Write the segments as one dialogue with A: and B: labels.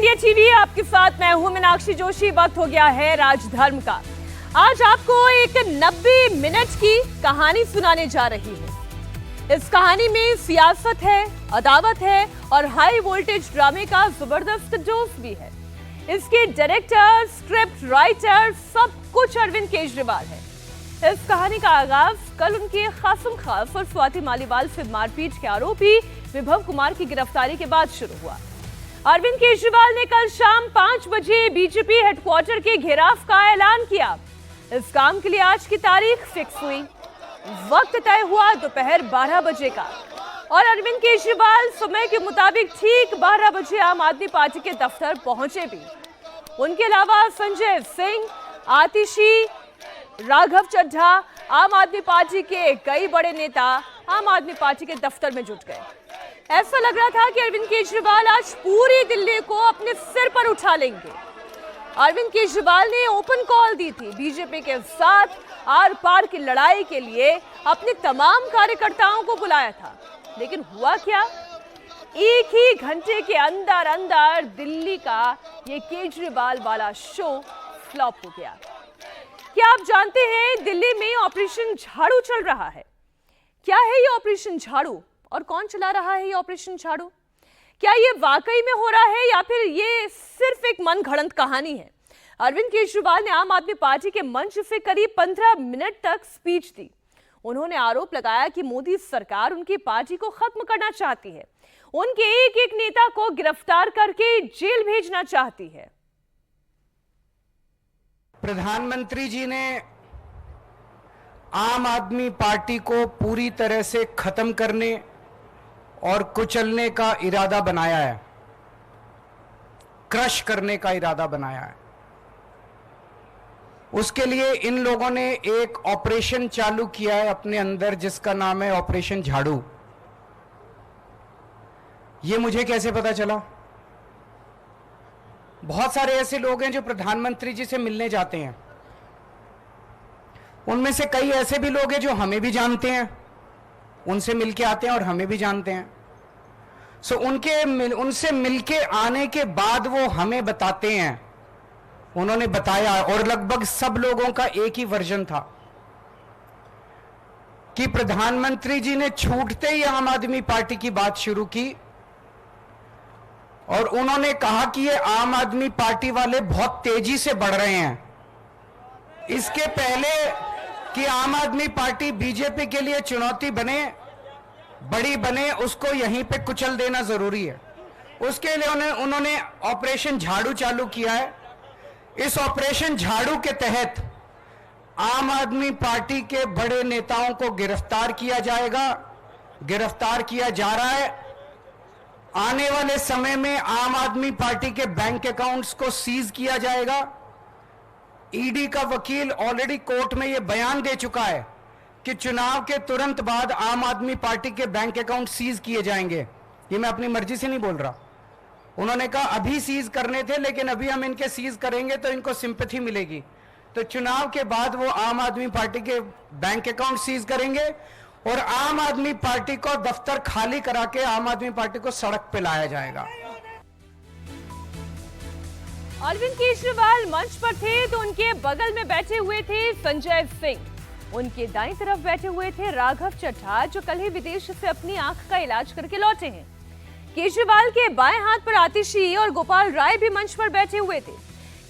A: India TV आपके साथ मैं हूं मीनाक्षी जोशी। वक्त हो गया है राजधर्म का। आज आपको एक 90 मिनट की कहानी सुनाने जा रही हूं। इस कहानी में सियासत है, अदावत है और हाई वोल्टेज ड्रामे का जबरदस्त जोश भी है। इसके डायरेक्टर, स्क्रिप्ट राइटर सब कुछ अरविंद केजरीवाल है। इस कहानी का आगाज कल उनके कासिम खास और स्वाति मालीवाल से मारपीट के आरोपी विभव कुमार की गिरफ्तारी के बाद शुरू हुआ। अरविंद केजरीवाल ने कल शाम 5 बजे बीजेपी हेडक्वार्टर के घेराव का ऐलान किया। इस काम के लिए आज की तारीख फिक्स हुई। वक्त तय हुआ दोपहर 12 बजे का और अरविंद केजरीवाल समय के मुताबिक ठीक 12 बजे आम आदमी पार्टी के दफ्तर पहुंचे भी। उनके अलावा संजय सिंह, आतिशी, राघव चड्ढा, आम आदमी पार्टी के कई बड़े नेता आम आदमी पार्टी के दफ्तर में जुट गए। ऐसा लग रहा था कि अरविंद केजरीवाल आज पूरी दिल्ली को अपने सिर पर उठा लेंगे। अरविंद केजरीवाल ने ओपन कॉल दी थी। बीजेपी के साथ आर पार की लड़ाई के लिए अपने तमाम कार्यकर्ताओं को बुलाया था। लेकिन हुआ क्या? एक ही घंटे के अंदर अंदर दिल्ली का ये केजरीवाल वाला शो फ्लॉप हो गया। क्या आप जानते हैं दिल्ली में ऑपरेशन झाड़ू चल रहा है? क्या है ये ऑपरेशन झाड़ू और कौन चला रहा है ये ऑपरेशन झाड़ू? क्या ये वाकई में हो रहा है या फिर ये सिर्फ एक मनगढ़ंत कहानी है? अरविंद केजरीवाल ने आम आदमी पार्टी के मंच से करीब 15 मिनट तक स्पीच दी। उन्होंने आरोप लगाया कि मोदी सरकार उनकी पार्टी को खत्म करना चाहती है, उनके एक एक नेता को गिरफ्तार करके जेल भेजना चाहती है।
B: प्रधानमंत्री जी ने आम आदमी पार्टी को पूरी तरह से खत्म करने और कुचलने का इरादा बनाया है, क्रश करने का इरादा बनाया है। उसके लिए इन लोगों ने एक ऑपरेशन चालू किया है अपने अंदर जिसका नाम है ऑपरेशन झाड़ू। ये मुझे कैसे पता चला? बहुत सारे ऐसे लोग हैं जो प्रधानमंत्री जी से मिलने जाते हैं। उनमें से कई ऐसे भी लोग हैं जो हमें भी जानते हैं, उनसे मिलके आते हैं और हमें भी जानते हैं। उनसे मिलके आने के बाद वो हमें बताते हैं, उन्होंने बताया और लगभग सब लोगों का एक ही वर्जन था कि प्रधानमंत्री जी ने छूटते ही आम आदमी पार्टी की बात शुरू की और उन्होंने कहा कि ये आम आदमी पार्टी वाले बहुत तेजी से बढ़ रहे हैं। इसके पहले कि आम आदमी पार्टी बीजेपी के लिए चुनौती बने, बड़ी बने, उसको यहीं पे कुचल देना जरूरी है। उसके लिए उन्होंने ऑपरेशन झाड़ू चालू किया है। इस ऑपरेशन झाड़ू के तहत आम आदमी पार्टी के बड़े नेताओं को गिरफ्तार किया जाएगा, गिरफ्तार किया जा रहा है। आने वाले समय में आम आदमी पार्टी के बैंक अकाउंट्स को सीज किया जाएगा। ईडी का वकील ऑलरेडी कोर्ट में यह बयान दे चुका है कि चुनाव के तुरंत बाद आम आदमी पार्टी के बैंक अकाउंट सीज किए जाएंगे। ये मैं अपनी मर्जी से नहीं बोल रहा। उन्होंने कहा अभी सीज करने थे, लेकिन अभी हम इनके सीज करेंगे तो इनको सिंपैथी मिलेगी। तो चुनाव के बाद वो आम आदमी पार्टी के बैंक अकाउंट सीज करेंगे और आम आदमी पार्टी को दफ्तर खाली करा के आम आदमी पार्टी को सड़क पे लाया जाएगा।
A: अरविंद केजरीवाल मंच पर थे तो उनके बगल में बैठे हुए थे संजय सिंह। उनके दाईं तरफ बैठे हुए थे राघव चड्ढा, जो कल ही विदेश से अपनी आंख का इलाज करके लौटे हैं। केजरीवाल के बाएं हाथ पर आतिशी और गोपाल राय भी मंच पर बैठे हुए थे।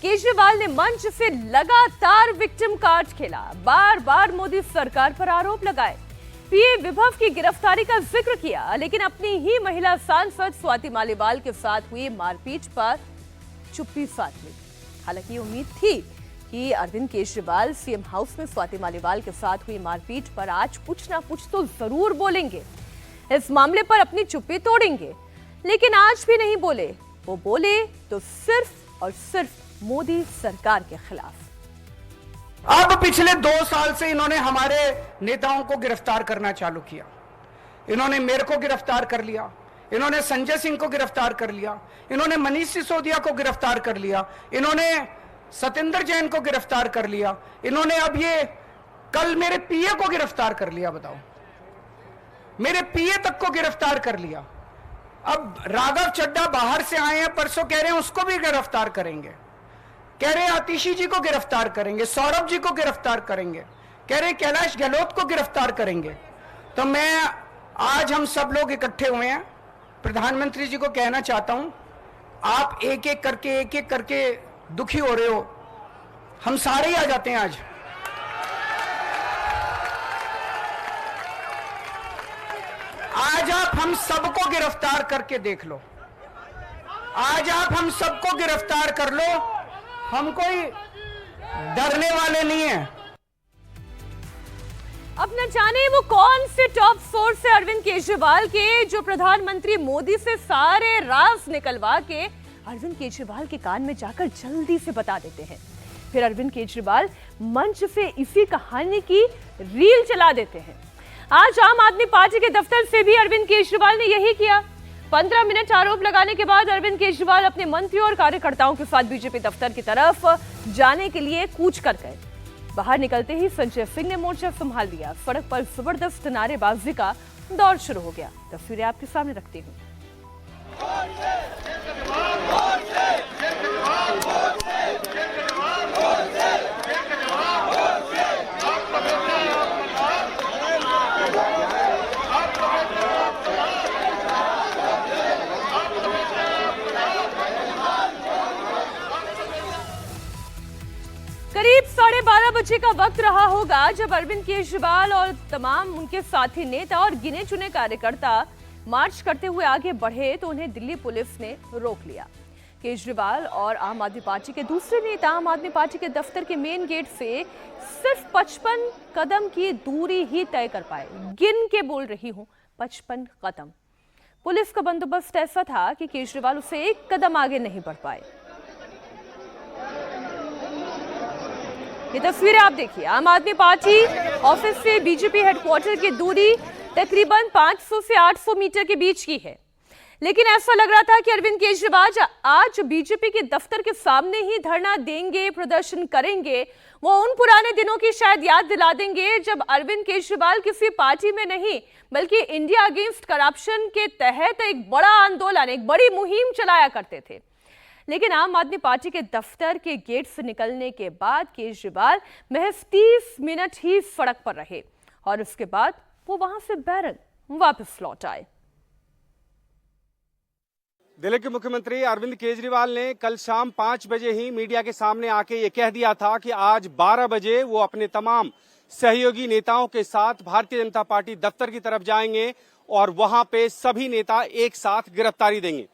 A: केजरीवाल ने मंच से लगातार विक्टिम कार्ड खेला, बार बार मोदी सरकार पर आरोप लगाए, पीए विभव की गिरफ्तारी का जिक्र किया, लेकिन अपनी ही महिला सांसद स्वाति मालीवाल के साथ हुई मारपीट पर चुप्पी साध ली। हालांकि उम्मीद थी कि अरविंद केजरीवाल सीएम हाउस में स्वाति मालीवाल के साथ हुई मारपीट पर आज कुछ ना कुछ तो जरूर बोलेंगे, इस मामले पर अपनी चुप्पी तोड़ेंगे, लेकिन आज भी नहीं बोले। वो बोले तो सिर्फ और सिर्फ मोदी सरकार के खिलाफ।
B: अब पिछले 2 साल से इन्होंने हमारे नेताओं को गिरफ्तार करना चालू किया। इन्होंने मेरे को गिरफ्तार कर लिया, इन्होंने संजय सिंह को गिरफ्तार कर लिया, इन्होंने मनीष सिसोदिया को गिरफ्तार कर लिया, इन्होंने सतेंद्र जैन को गिरफ्तार कर लिया, इन्होंने अब ये कल मेरे पीए को गिरफ्तार कर लिया। बताओ, मेरे पीए तक को गिरफ्तार कर लिया। अब राघव चड्ढा बाहर से आए हैं, परसों कह रहे हैं उसको भी गिरफ्तार करेंगे, कह रहे हैं आतिशी जी को गिरफ्तार करेंगे, सौरभ जी को गिरफ्तार करेंगे, कह रहे हैं कैलाश गहलोत को गिरफ्तार करेंगे। तो मैं आज हम सब लोग इकट्ठे हुए हैं, प्रधानमंत्री जी को कहना चाहता हूं, आप एक एक करके दुखी हो रहे हो, हम सारे ही आ जाते हैं आज आप हम सबको गिरफ्तार करके देख लो, आज आप हम सबको गिरफ्तार कर लो, हम कोई डरने वाले नहीं हैं।
A: अब न जाने वो कौन से टॉप सोर्स है अरविंद केजरीवाल के, जो प्रधानमंत्री मोदी से सारे राज निकलवा के अरविंद केजरीवाल के कान में जाकर जल्दी से बता देते हैं। फिर अरविंद केजरीवाल मंच से इसी कहानी की रील चला देते हैं। आज आम आदमी पार्टी के दफ्तर से भी अरविंद केजरीवाल ने यही किया। 15 मिनट आरोप लगाने के बाद अरविंद केजरीवाल अपने मंत्रियों और कार्यकर्ताओं के साथ बीजेपी दफ्तर की तरफ जाने के लिए कूच कर गए। बाहर निकलते ही संजय सिंह ने मोर्चा संभाल लिया। सड़क पर जबरदस्त नारेबाजी का दौर शुरू हो गया। तस्वीरें आपके सामने रखती हूँ। करीब 12:30 बजे का वक्त रहा होगा जब अरविंद केजरीवाल और तमाम उनके साथी नेता और गिने चुने कार्यकर्ता मार्च करते हुए आगे बढ़े तो उन्हें दिल्ली पुलिस ने रोक लिया। केजरीवाल और आम आदमी पार्टी के दूसरे नेता आम आदमी पार्टी के दफ्तर के मेन गेट से सिर्फ 55 कदम की दूरी ही तय कर पाए। गिन के बोल रही हूं, 55 कदम। पुलिस का बंदोबस्त ऐसा था कि केजरीवाल उससे एक कदम आगे नहीं बढ़ पाए। ये तस्वीरें आप देखिए। आम आदमी पार्टी ऑफिस से बीजेपी हेडक्वार्टर की दूरी तकरीबन 500 से 800 मीटर के बीच की है, लेकिन ऐसा लग रहा था कि अरविंद केजरीवाल आज बीजेपी के दफ्तर के सामने ही धरना देंगे, प्रदर्शन करेंगे। वो उन पुराने दिनों की शायद याद दिला देंगे जब अरविंद केजरीवाल किसी पार्टी में नहीं बल्कि इंडिया अगेंस्ट करप्शन के तहत एक बड़ा आंदोलन, एक बड़ी मुहिम चलाया करते थे। लेकिन आम आदमी पार्टी के दफ्तर के गेट से निकलने के बाद केजरीवाल महज 30 मिनट ही सड़क पर रहे और उसके बाद वो वहां से बैरक वापस लौट आए।
C: दिल्ली के मुख्यमंत्री अरविंद केजरीवाल ने कल शाम 5 बजे ही मीडिया के सामने आके ये कह दिया था कि आज 12 बजे वो अपने तमाम सहयोगी नेताओं के साथ भारतीय जनता पार्टी दफ्तर की तरफ जाएंगे और वहां पे सभी नेता एक साथ गिरफ्तारी देंगे।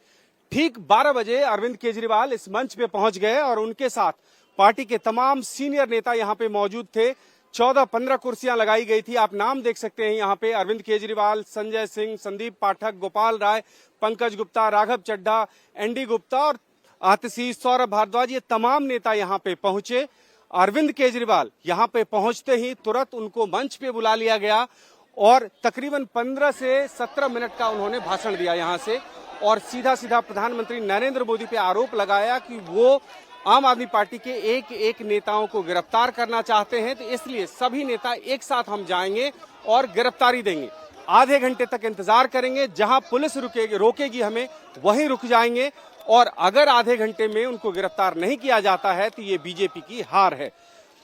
C: ठीक 12 बजे अरविंद केजरीवाल इस मंच पे पहुंच गए और उनके साथ पार्टी के तमाम सीनियर नेता यहां पे मौजूद थे। 14-15 कुर्सियां लगाई गई थी। आप नाम देख सकते हैं यहाँ पे, अरविंद केजरीवाल, संजय सिंह, संदीप पाठक, गोपाल राय, पंकज गुप्ता, राघव चड्ढा, एनडी गुप्ता और आतिशी, सौरभ भारद्वाज, ये तमाम नेता यहाँ पे पहुंचे। अरविंद केजरीवाल यहाँ पे पहुंचते ही तुरंत उनको मंच पे बुला लिया गया और तकरीबन 15 से 17 मिनट का उन्होंने भाषण दिया यहाँ से और सीधा सीधा प्रधानमंत्री नरेंद्र मोदी पे आरोप लगाया कि वो आम आदमी पार्टी के एक एक नेताओं को गिरफ्तार करना चाहते हैं, तो इसलिए सभी नेता एक साथ हम जाएंगे और गिरफ्तारी देंगे। आधे घंटे तक इंतजार करेंगे, जहां पुलिस रोकेगी हमें वहीं रुक जाएंगे और अगर आधे घंटे में उनको गिरफ्तार नहीं किया जाता है तो ये बीजेपी की हार है।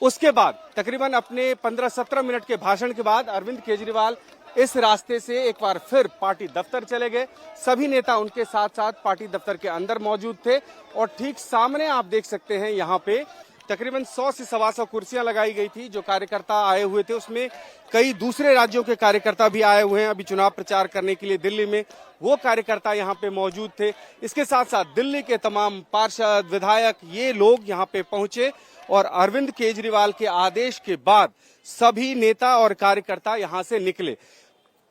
C: उसके बाद तकरीबन अपने 15-17 मिनट के भाषण के बाद अरविंद केजरीवाल इस रास्ते से एक बार फिर पार्टी दफ्तर चले गए। सभी नेता उनके साथ साथ पार्टी दफ्तर के अंदर मौजूद थे और ठीक सामने आप देख सकते हैं यहाँ पे तकरीबन 100 से 125 कुर्सियां लगाई गई थी। जो कार्यकर्ता आए हुए थे उसमें कई दूसरे राज्यों के कार्यकर्ता भी आए हुए हैं अभी चुनाव प्रचार करने के लिए दिल्ली में, वो कार्यकर्ता यहाँ पे मौजूद थे। इसके साथ साथ दिल्ली के तमाम पार्षद, विधायक, ये लोग यहाँ पे पहुंचे और अरविंद केजरीवाल के आदेश के बाद सभी नेता और कार्यकर्ता यहाँ से निकले।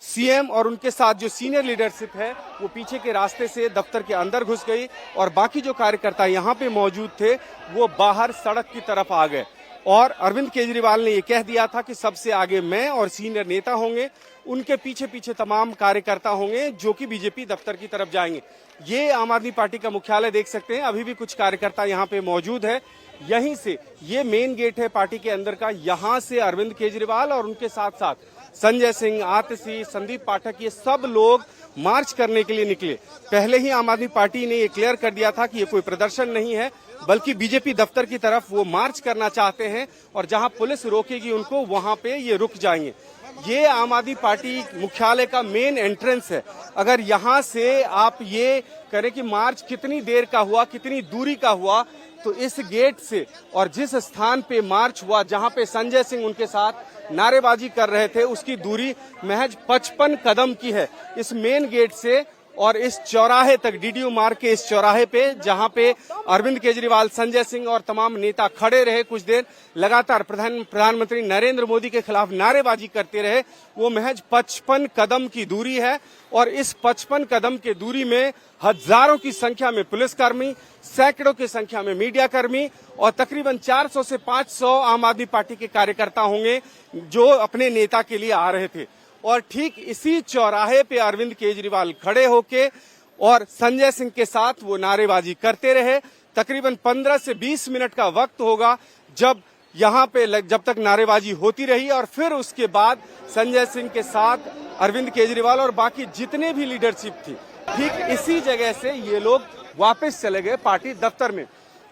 C: सीएम और उनके साथ जो सीनियर लीडरशिप है वो पीछे के रास्ते से दफ्तर के अंदर घुस गई और बाकी जो कार्यकर्ता यहाँ पे मौजूद थे वो बाहर सड़क की तरफ आ गए और अरविंद केजरीवाल ने ये कह दिया था कि सबसे आगे मैं और सीनियर नेता होंगे, उनके पीछे पीछे तमाम कार्यकर्ता होंगे जो कि बीजेपी दफ्तर की तरफ जाएंगे। ये आम आदमी पार्टी का मुख्यालय देख सकते हैं, अभी भी कुछ कार्यकर्ता यहाँ पे मौजूद है। यहीं से ये मेन गेट है पार्टी के अंदर का, यहाँ से अरविंद केजरीवाल और उनके साथ साथ संजय सिंह, आतिशी, संदीप पाठक, ये सब लोग मार्च करने के लिए निकले। पहले ही आम आदमी पार्टी ने ये क्लियर कर दिया था कि ये कोई प्रदर्शन नहीं है, बल्कि बीजेपी दफ्तर की तरफ वो मार्च करना चाहते हैं और जहां पुलिस रोकेगी उनको वहां पे ये रुक जाएंगे। ये आम आदमी पार्टी मुख्यालय का मेन एंट्रेंस है। अगर यहाँ से आप ये करें कि मार्च कितनी देर का हुआ, कितनी दूरी का हुआ, तो इस गेट से और जिस स्थान पे मार्च हुआ, जहां पे संजय सिंह उनके साथ नारेबाजी कर रहे थे, उसकी दूरी महज 55 कदम की है। इस मेन गेट से और इस चौराहे तक, डीडीयू मार्ग के इस चौराहे पे, जहां पे अरविंद केजरीवाल, संजय सिंह और तमाम नेता खड़े रहे, कुछ देर लगातार प्रधानमंत्री नरेंद्र मोदी के खिलाफ नारेबाजी करते रहे, वो महज 55 कदम की दूरी है। और इस 55 कदम के दूरी में हजारों की संख्या में पुलिसकर्मी, सैकड़ों की संख्या में मीडिया कर्मी और तकरीबन 400 से 500 आम आदमी पार्टी के कार्यकर्ता होंगे जो अपने नेता के लिए आ रहे थे। और ठीक इसी चौराहे पे अरविंद केजरीवाल खड़े होके और संजय सिंह के साथ वो नारेबाजी करते रहे। तकरीबन 15 से 20 मिनट का वक्त होगा जब यहाँ पे जब तक नारेबाजी होती रही और फिर उसके बाद संजय सिंह के साथ अरविंद केजरीवाल और बाकी जितने भी लीडरशिप थी, ठीक इसी जगह से ये लोग वापस चले गए पार्टी दफ्तर में।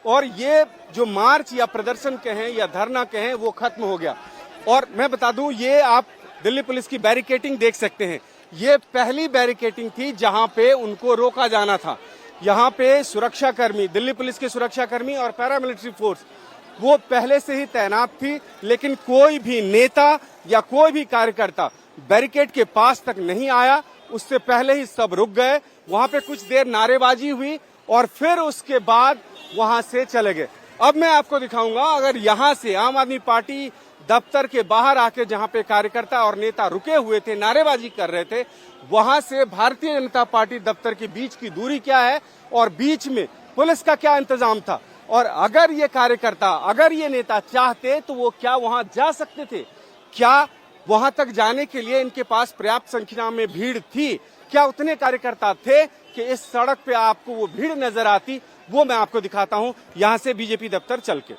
C: और ये जो मार्च या प्रदर्शन कहें या धरना कहें, वो खत्म हो गया। और मैं बता दूं, ये आप दिल्ली पुलिस की बैरिकेटिंग देख सकते हैं। ये पहली बैरिकेटिंग थी जहां पे उनको रोका जाना था। यहाँ पे सुरक्षाकर्मी, दिल्ली पुलिस के सुरक्षाकर्मी और पैरामिलिट्री फोर्स वो पहले से ही तैनात थी, लेकिन कोई भी नेता या कोई भी कार्यकर्ता बैरिकेड के पास तक नहीं आया। उससे पहले ही सब रुक गए। वहां पे कुछ देर नारेबाजी हुई और फिर उसके बाद वहां से चले गए। अब मैं आपको दिखाऊंगा, अगर यहाँ से आम आदमी पार्टी दफ्तर के बाहर आके जहां पे कार्यकर्ता और नेता रुके हुए थे, नारेबाजी कर रहे थे, वहां से भारतीय जनता पार्टी दफ्तर के बीच की दूरी क्या है और बीच में पुलिस का क्या इंतजाम था। और अगर ये कार्यकर्ता, अगर ये नेता चाहते तो वो क्या वहां जा सकते थे? क्या वहां तक जाने के लिए इनके पास पर्याप्त संख्या में भीड़ थी? क्या उतने कार्यकर्ता थे कि इस सड़क पे आपको वो भीड़ नजर आती? वो मैं आपको दिखाता हूं यहां से बीजेपी दफ्तर चल के।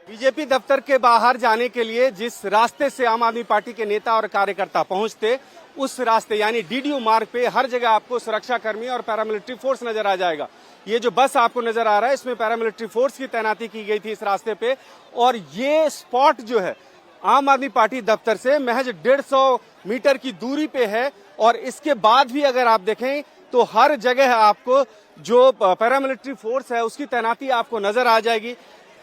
C: बीजेपी दफ्तर के बाहर जाने के लिए जिस रास्ते से आम आदमी पार्टी के नेता और कार्यकर्ता पहुंचते, उस रास्ते यानी डीडीयू मार्ग पे हर जगह आपको सुरक्षाकर्मी और पैरामिलिट्री फोर्स नजर आ जाएगा। ये जो बस आपको नजर आ रहा है, इसमें पैरामिलिट्री फोर्स की तैनाती की गई थी इस रास्ते पे। और ये स्पॉट जो है आम आदमी पार्टी दफ्तर से महज 150 मीटर की दूरी पे है। और इसके बाद भी अगर आप देखें तो हर जगह आपको जो पैरामिलिट्री फोर्स है उसकी तैनाती आपको नजर आ जाएगी।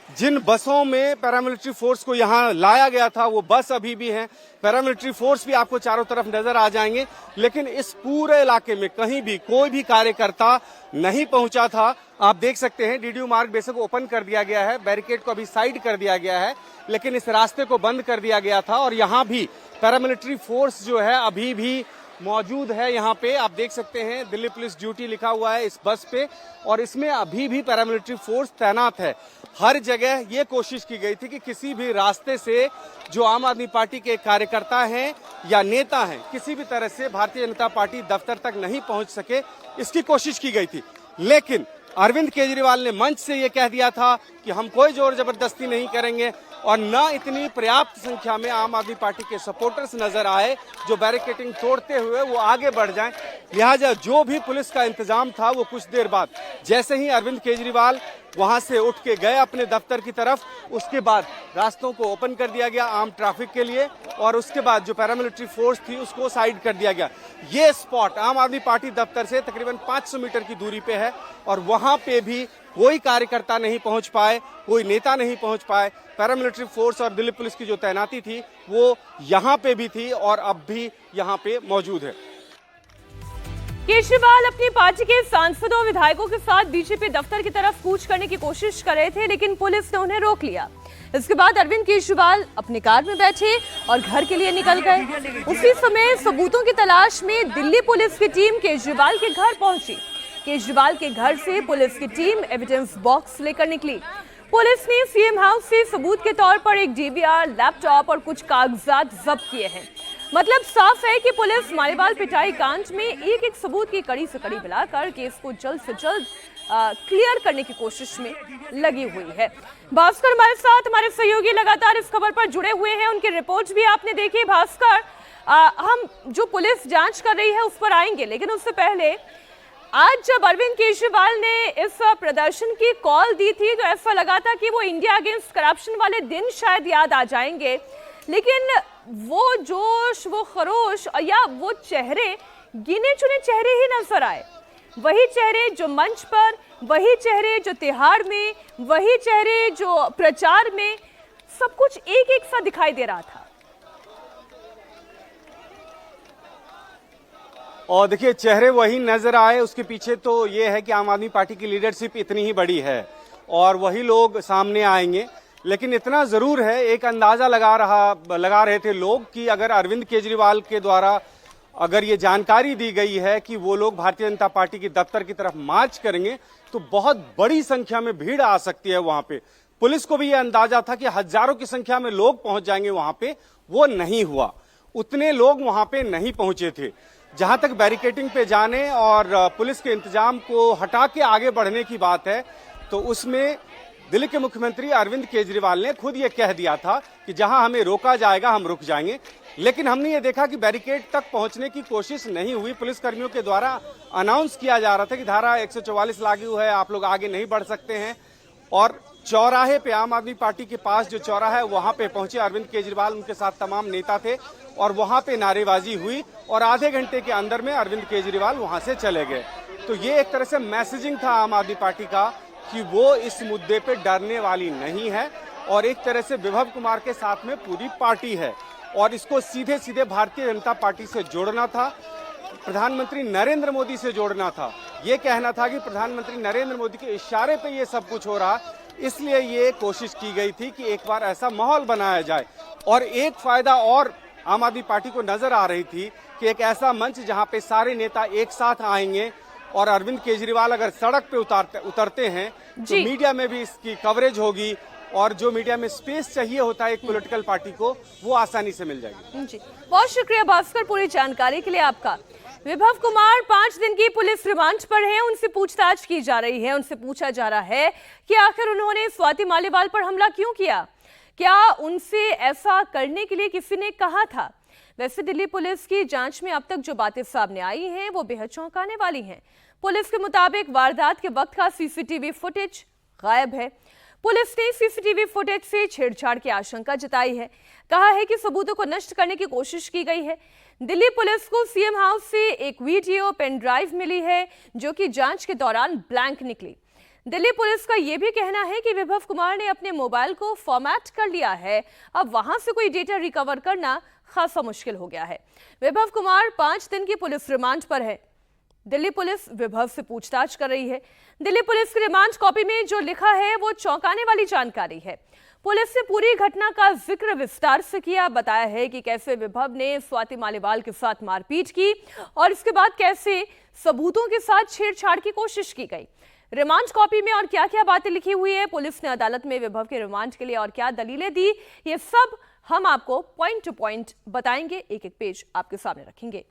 C: जिन बसों में पैरामिलिट्री फोर्स को यहाँ लाया गया था वो बस अभी भी हैं। पैरामिलिट्री फोर्स भी आपको चारों तरफ नजर आ जाएंगे। लेकिन इस पूरे इलाके में कहीं भी कोई भी कार्यकर्ता नहीं पहुंचा था। आप देख सकते हैं डीडीयू मार्ग बेशक ओपन कर दिया गया है, बैरिकेड को अभी साइड कर दिया गया है, लेकिन इस रास्ते को बंद कर दिया गया था। और यहाँ भी पैरामिलिट्री फोर्स जो है अभी भी मौजूद है। यहाँ पे आप देख सकते हैं दिल्ली पुलिस ड्यूटी लिखा हुआ है इस बस पे, और इसमें अभी भी पैरामिलिट्री फोर्स तैनात है। हर जगह ये कोशिश की गई थी कि किसी भी रास्ते से जो आम आदमी पार्टी के कार्यकर्ता हैं या नेता हैं, किसी भी तरह से भारतीय जनता पार्टी दफ्तर तक नहीं पहुंच सके, इसकी कोशिश की गई थी। लेकिन अरविंद केजरीवाल ने मंच से ये कह दिया था कि हम कोई जोर जबरदस्ती नहीं करेंगे और न इतनी पर्याप्त संख्या में आम आदमी पार्टी के सपोर्टर्स नजर आए जो बैरिकेडिंग तोड़ते हुए वो आगे बढ़ जाएं। लिहाजा जो भी पुलिस का इंतजाम था वो कुछ देर बाद जैसे ही अरविंद केजरीवाल वहां से उठ के गए अपने दफ्तर की तरफ, उसके बाद रास्तों को ओपन कर दिया गया आम ट्रैफिक के लिए और उसके बाद जो पैरामिलिट्री फोर्स थी उसको साइड कर दिया गया। ये स्पॉट आम आदमी पार्टी दफ्तर से तकरीबन 500 मीटर की दूरी पे है और वहां पे भी कोई कार्यकर्ता नहीं पहुंच पाए, कोई नेता नहीं पहुंच पाए। पैरामिलिट्री फोर्स और दिल्ली पुलिस की जो तैनाती थी वो यहाँ पे भी थी और अब भी यहाँ पे मौजूद है।
A: केजरीवाल अपनी पार्टी के सांसदों और विधायकों के साथ बीजेपी दफ्तर की तरफ कूच करने की कोशिश कर रहे थे, लेकिन पुलिस ने उन्हें रोक लिया। इसके बाद अरविंद केजरीवाल अपनी कार में बैठे और घर के लिए निकल गए। उसी समय सबूतों की तलाश में दिल्ली पुलिस की टीम केजरीवाल के घर पहुंची। केजरीवाल के घर से पुलिस की टीम एविडेंस बॉक्स लेकर निकली। पुलिस ने सीएम हाउस से सबूत के तौर पर एक डीवीआर, लैपटॉप और कुछ कागजात जब्त किए हैं। मतलब साफ है कि पुलिस मालेवाल पिटाई कांड में एक एक सबूत की कड़ी से कड़ी मिलाकर केस को जल्द से जल्द क्लियर करने की कोशिश में लगी हुई है। भास्कर हमारे साथ, हमारे सहयोगी लगातार इस खबर पर जुड़े हुए हैं, उनकी रिपोर्ट भी आपने देखी। भास्कर, हम जो पुलिस जांच कर रही है उस पर आएंगे, लेकिन उससे पहले आज जब अरविंद केजरीवाल ने इस प्रदर्शन की कॉल दी थी तो ऐसा लगा था कि वो इंडिया अगेंस्ट करप्शन वाले दिन शायद याद आ जाएंगे, लेकिन वो जोश, वो खरोश या वो चेहरे गिने चुने चेहरे ही नजर आए। वही चेहरे जो मंच पर, वही चेहरे जो तिहाड़ में, वही चेहरे जो प्रचार में, सब कुछ एक एक सा दिखाई दे रहा था।
C: और देखिए, चेहरे वही नजर आए, उसके पीछे तो ये है कि आम आदमी पार्टी की लीडरशिप इतनी ही बड़ी है और वही लोग सामने आएंगे। लेकिन इतना जरूर है, एक अंदाजा लगा रहे थे लोग कि अगर अरविंद केजरीवाल के द्वारा अगर ये जानकारी दी गई है कि वो लोग भारतीय जनता पार्टी के दफ्तर की तरफ मार्च करेंगे तो बहुत बड़ी संख्या में भीड़ आ सकती है वहां पे। पुलिस को भी ये अंदाजा था कि हजारों की संख्या में लोग पहुंच जाएंगे वहां पे, वो नहीं हुआ। उतने लोग वहां पे नहीं पहुंचे थे। जहां तक बैरिकेडिंग पे जाने और पुलिस के इंतजाम को हटा के आगे बढ़ने की बात है, तो उसमें दिल्ली के मुख्यमंत्री अरविंद केजरीवाल ने खुद ये कह दिया था कि जहां हमें रोका जाएगा हम रुक जाएंगे। लेकिन हमने ये देखा कि बैरिकेड तक पहुंचने की कोशिश नहीं हुई। पुलिसकर्मियों के द्वारा अनाउंस किया जा रहा था कि धारा 144 लागू है, आप लोग आगे नहीं बढ़ सकते हैं। और चौराहे पे, आम आदमी पार्टी के पास जो चौराहा है वहां पे पहुंचे अरविंद केजरीवाल, उनके साथ तमाम नेता थे और वहां पे नारेबाजी हुई और आधे घंटे के अंदर में अरविंद केजरीवाल वहां से चले गए। तो ये एक तरह से मैसेजिंग था आम आदमी पार्टी का कि वो इस मुद्दे पे डरने वाली नहीं है और एक तरह से विभव कुमार के साथ में पूरी पार्टी है और इसको सीधे सीधे भारतीय जनता पार्टी से जोड़ना था, प्रधानमंत्री नरेंद्र मोदी से जोड़ना था। ये कहना था कि प्रधानमंत्री नरेंद्र मोदी के इशारे पे ये सब कुछ हो रहा, इसलिए ये कोशिश की गई थी कि एक बार ऐसा माहौल बनाया जाए। और एक फायदा और आम आदमी पार्टी को नजर आ रही थी कि एक ऐसा मंच जहां पे सारे नेता एक साथ आएंगे और अरविंद केजरीवाल अगर सड़क पे उतरते हैं तो मीडिया में भी इसकी कवरेज होगी और जो मीडिया में स्पेस चाहिए होता है एक पॉलिटिकल पार्टी को, वो आसानी से मिल जाएगी।
A: जी, बहुत शुक्रिया भास्कर पूरी जानकारी के लिए आपका। विभव कुमार 5 दिन की पुलिस रिमांड पर हैं, उनसे पूछताछ की जा रही है। उनसे पूछा जा रहा है कि आखिर उन्होंने स्वाति मालीवाल पर हमला क्यों किया, क्या उनसे ऐसा करने के लिए किसी ने कहा था। वैसे दिल्ली पुलिस की जांच में अब तक जो बातें सामने आई हैं वो बेहद चौंकाने वाली हैं। पुलिस के मुताबिक वारदात के वक्त का सीसीटीवी फुटेज गायब है। पुलिस ने सीसीटीवी फुटेज से छेड़छाड़ की आशंका जताई है, कहा है कि सबूतों को नष्ट करने की कोशिश की गई है। दिल्ली पुलिस को सीएम हाउस से एक वीडियो पेन ड्राइव मिली है जो कि जांच के दौरान ब्लैंक निकली। दिल्ली पुलिस का यह भी कहना है कि विभव कुमार ने अपने मोबाइल को फॉर्मेट कर लिया है, अब वहां से कोई डेटा रिकवर करना खासा मुश्किल हो गया है। विभव कुमार 5 दिन की पुलिस रिमांड पर है। दिल्ली पुलिस विभव से पूछताछ कर रही है। दिल्ली पुलिस की रिमांड कॉपी में जो लिखा है वो चौंकाने वाली जानकारी है। पुलिस ने पूरी घटना का जिक्र विस्तार से किया, बताया है कि कैसे विभव ने स्वाति मालीवाल के साथ मारपीट की और इसके बाद कैसे सबूतों के साथ छेड़छाड़ की कोशिश की गई। रिमांड कॉपी में और क्या क्या बातें लिखी हुई है, पुलिस ने अदालत में विभव के रिमांड के लिए और क्या दलीलें दी, ये सब हम आपको पॉइंट टू पॉइंट बताएंगे, एक एक पेज आपके सामने रखेंगे।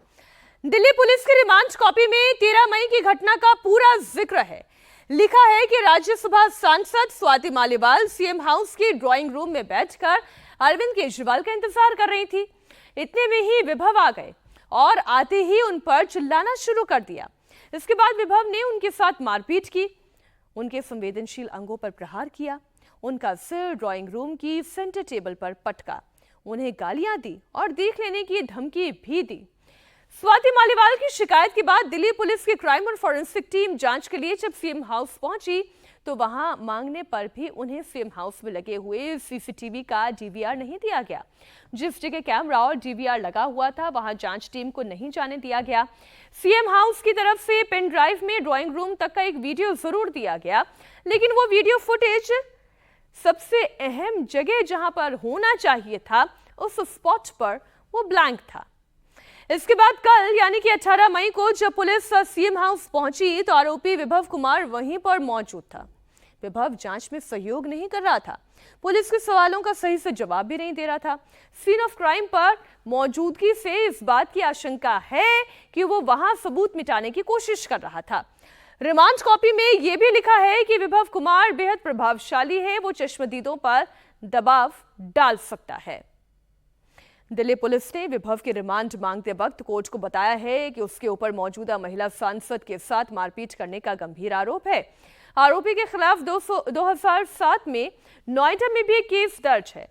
A: दिल्ली पुलिस की रिमांड कॉपी में 13 मई की घटना का पूरा जिक्र है। लिखा है कि राज्यसभा सांसद स्वाति मालीवाल सीएम हाउस की ड्राइंग रूम में बैठकर अरविंद केजरीवाल का इंतजार कर रही थी। इतने में ही विभव आ गए और आते ही उन पर चिल्लाना शुरू कर दिया। इसके बाद विभव ने उनके साथ मारपीट की, उनके संवेदनशील अंगों पर प्रहार किया, उनका सिर ड्राइंग रूम की सेंटर टेबल पर पटका, उन्हें गालियां दी और देख लेने की धमकी भी दी। स्वाति मालीवाल की शिकायत के बाद दिल्ली पुलिस की क्राइम और फॉरेंसिक टीम जांच के लिए जब सीएम हाउस पहुंची तो वहां मांगने पर भी उन्हें सीएम हाउस में लगे हुए सीसीटीवी का डीवीआर नहीं दिया गया। जिस जगह कैमरा और डीवीआर लगा हुआ था वहां जांच टीम को नहीं जाने दिया गया। सीएम हाउस की तरफ से पेन ड्राइव में ड्राइंग रूम तक का एक वीडियो जरूर दिया गया, लेकिन वो वीडियो फुटेज सबसे अहम जगह जहां पर होना चाहिए था उस स्पॉट पर वो ब्लैंक था। इसके बाद कल यानी कि 18 मई को जब पुलिस सीएम हाउस पहुंची तो आरोपी विभव कुमार वहीं पर मौजूद था। विभव जांच में सहयोग नहीं कर रहा था, पुलिस के सवालों का सही से जवाब भी नहीं दे रहा था। सीन ऑफ क्राइम पर मौजूदगी से इस बात की आशंका है कि वो वहां सबूत मिटाने की कोशिश कर रहा था। रिमांड कॉपी में यह भी लिखा है कि विभव कुमार बेहद प्रभावशाली है, वो चश्मदीदों पर दबाव डाल सकता है। दिल्ली पुलिस ने विभव की रिमांड मांगते वक्त कोर्ट को बताया है कि उसके ऊपर मौजूदा महिला सांसद के साथ मारपीट करने का गंभीर आरोप है। आरोपी के खिलाफ 2007 में नोएडा में भी एक केस दर्ज है।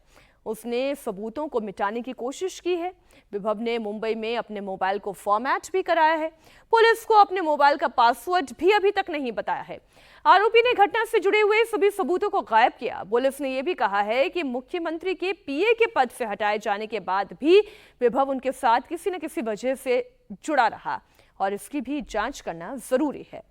A: उसने सबूतों को मिटाने की कोशिश की है। विभव ने मुंबई में अपने मोबाइल को फॉर्मेट भी कराया है। पुलिस को अपने मोबाइल का पासवर्ड भी अभी तक नहीं बताया है। आरोपी ने घटना से जुड़े हुए सभी सबूतों को गायब किया। पुलिस ने यह भी कहा है कि मुख्यमंत्री के पीए के पद से हटाए जाने के बाद भी विभव उनके साथ किसी न किसी वजह से जुड़ा रहा और इसकी भी जांच करना जरूरी है।